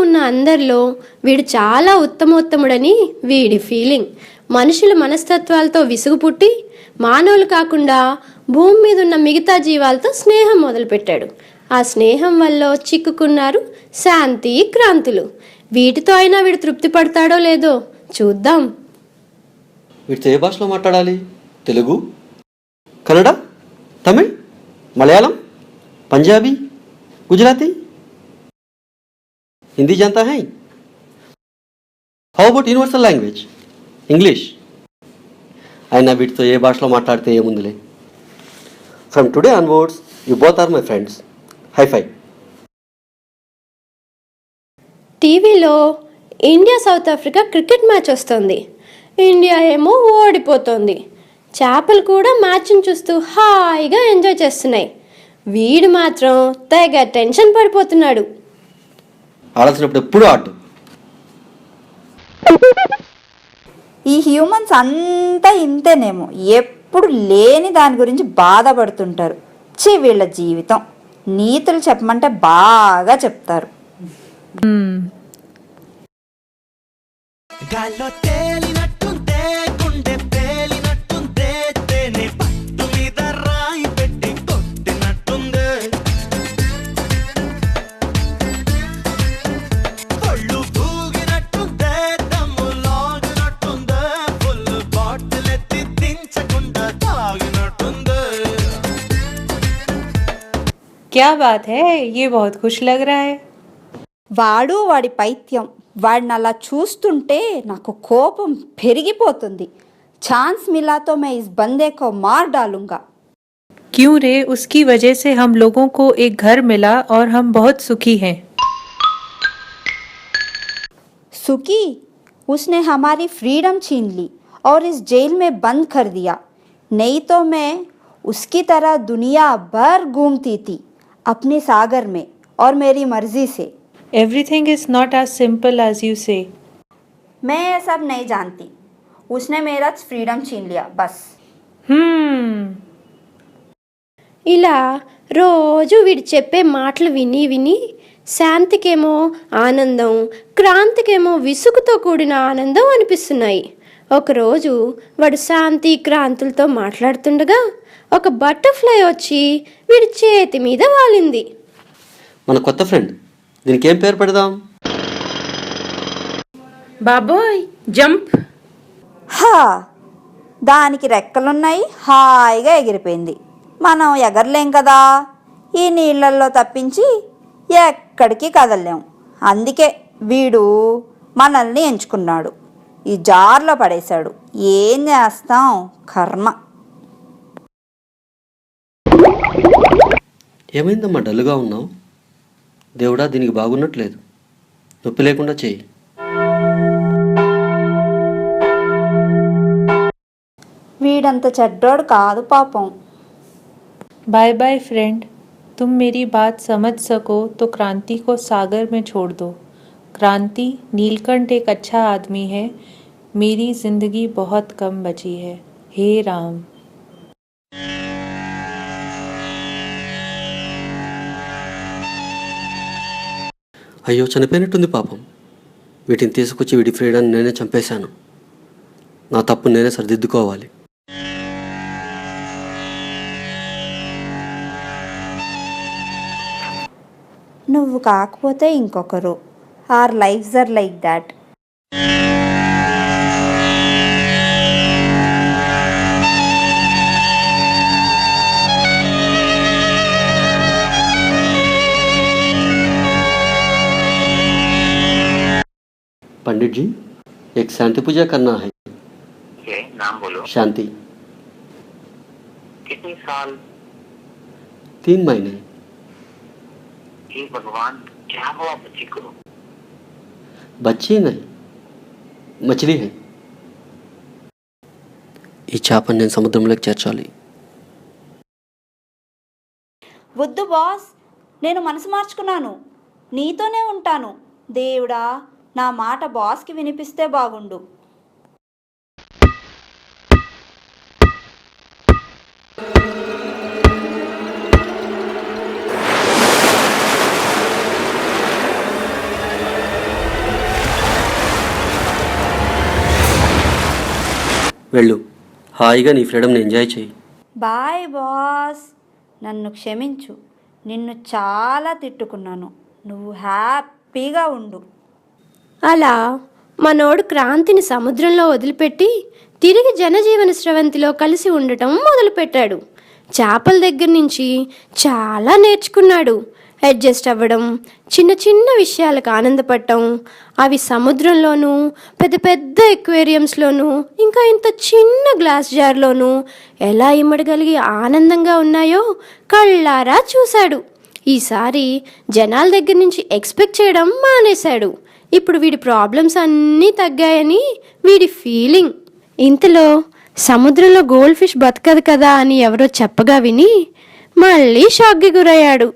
ఉన్న అందరిలో వీడు చాలా ఉత్తమోత్తముడని వీడి ఫీలింగ్. మనుషుల మనస్తత్వాలతో విసుగు పుట్టి మానవులు కాకుండా భూమి మీద ఉన్న మిగతా జీవాలతో స్నేహం మొదలుపెట్టాడు. ఆ స్నేహం వల్ల చిక్కుకున్నారు శాంతి, క్రాంతులు. వీటితో అయినా వీడు తృప్తి పడతాడో లేదో చూద్దాం. వీటితో ఏ భాషలో మాట్లాడాలి? తెలుగు, కన్నడ, తమిళ్, మలయాళం, పంజాబీ, గుజరాతీ, హిందీ जानता है? How about universal language English? అయినా వీటితో ఏ భాషలో మాట్లాడితే ఏముందిలే. From today onwards you both are my friends. High five. టీవీలో India South Africa cricket match వస్తుంది. ఇండియా ఏమో ఓడిపోతుంది. చేపలు కూడా మ్యాచ్ని చూస్తూ హాయిగా ఎంజాయ్ చేస్తున్నాయి. వీడు మాత్రం తెగ టెన్షన్ పడిపోతున్నాడు. ఆడాల్సినప్పుడు ఎప్పుడు ఆడు. ఈ హ్యూమన్స్ అంతా ఇంతేనేమో, ఎప్పుడు లేని దాని గురించి బాధపడుతుంటారు. వీళ్ళ జీవితం. నీతులు చెప్పమంటే బాగా చెప్తారు. क्या बात है, ये बहुत खुश लग रहा है. వాడు వాడి పైత్యం. వాడిని అలా చూస్తుంటే నాకు కోపం పెరిగిపోతుంది. ఛాన్స్ మిలా తో मैं इस बंदे को मार डालूंगा. क्यों रे, उसकी वजह से हम लोगों को एक घर मिला और हम बहुत सुखी हैं. सुखी? उसने हमारी फ्रीडम छीन ली और इस जेल में बंद कर दिया. नहीं तो मैं उसकी तरह दुनिया भर घूमती थी अपने सागर में और मेरी मर्जी से. Everything is not as simple as you say. मैं ये सब नहीं जानती. उसने मेरा फ्रीडम छीन लिया बस. ఇలా రోజు వీడు చెప్పే మాటలు విని విని శాంతికేమో ఆనందం, క్రాంతికేమో విసుగుతో కూడిన ఆనందం అనిపిస్తున్నాయి. ఒకరోజు వాడు శాంతి, క్రాంతులతో మాట్లాడుతుండగా ఒక బటర్ఫ్లై వచ్చి వీడి చేతి మీద వాలింది. మన కొత్త ఫ్రెండ్, దీనికి ఏం పేరు పెడదాం? బాబోయ్ జంప్. హా, దానికి రెక్కలున్నాయి, హాయిగా ఎగిరిపోయింది. మనం ఎగరలేం కదా. ఈ నీళ్ళల్లో తప్పించి ఎక్కడికి కదలలేం. అందుకే వీడు మనల్ని ఎంచుకున్నాడు, ఈ జార్లో పడేశాడు. ఏం చేస్తాం, కర్మ. ఏమైందమ్మా డల్గా ఉన్నావు? దేవుడా, దీనికి బాగున్నట్లేదు. నొప్పి లేకుండా చేయి. వీడంత చెడ్డోడు కాదు పాపం. बाय बाय फ्रेंड, तुम मेरी बात समझ सको तो क्रांति को सागर में छोड़ दो. क्रांति, नीलकंठ एक अच्छा आदमी है. मेरी जिंदगी बहुत कम बची है. हे राम. అయ్యో, చనిపోయినట్టుంది పాపం. వీటిని తీసుకొచ్చి వీడి ఫ్రీడమ్ నేనే చంపేశాను. నా తప్పు నేనే సరిదిద్దుకోవాలి. నువ్వు కాకపోతే ఇంకొకరు. Our lifes are like that. Pandit ji, एक शांति पूजा करना है. नाम बोलो. शांति. कितनी साल? 3 महीने. हे भगवान, क्या हुआ बच्ची को? बच्ची नहीं, मछली है. ఈ చేపను నేను సముద్రంలోకి చేర్చాలి. వద్దు బాస్, నేను మనసు మార్చుకున్నాను. నీతోనే ఉంటాను. దేవుడా, నా మాట బాస్కి వినిపిస్తే బాగుండు. వెళ్ళు, హాయిగా నీ ఫ్రీడమ్ని ఎంజాయ్ చేయి. Bye boss. నన్ను క్షమించు, నిన్ను చాలా తిట్టుకున్నాను. నువ్వు హ్యాపీగా ఉండు. అలా మనోడు క్రాంతిని సముద్రంలో వదిలిపెట్టి తిరిగి జనజీవన స్రవంతిలో కలిసి ఉండటం మొదలుపెట్టాడు. చేపల దగ్గర నుంచి చాలా నేర్చుకున్నాడు. అడ్జస్ట్ అవ్వడం, చిన్న చిన్న విషయాలకు ఆనందపడటం, అవి సముద్రంలోనూ పెద్ద పెద్ద ఎక్వేరియంస్లోనూ ఇంకా ఇంత చిన్న గ్లాస్ జార్లోనూ ఎలా ఇమ్మడగలిగి ఆనందంగా ఉన్నాయో కళ్ళారా చూశాడు. ఈసారి జనాల దగ్గర నుంచి ఎక్స్పెక్ట్ చేయడం మానేశాడు. ఇప్పుడు వీడి ప్రాబ్లమ్స్ అన్నీ తగ్గాయని వీడి ఫీలింగ్. ఇంతలో సముద్రంలో గోల్డ్ ఫిష్ బతకదు కదా అని ఎవరో చెప్పగా విని మళ్ళీ షాక్కి గురయ్యాడు.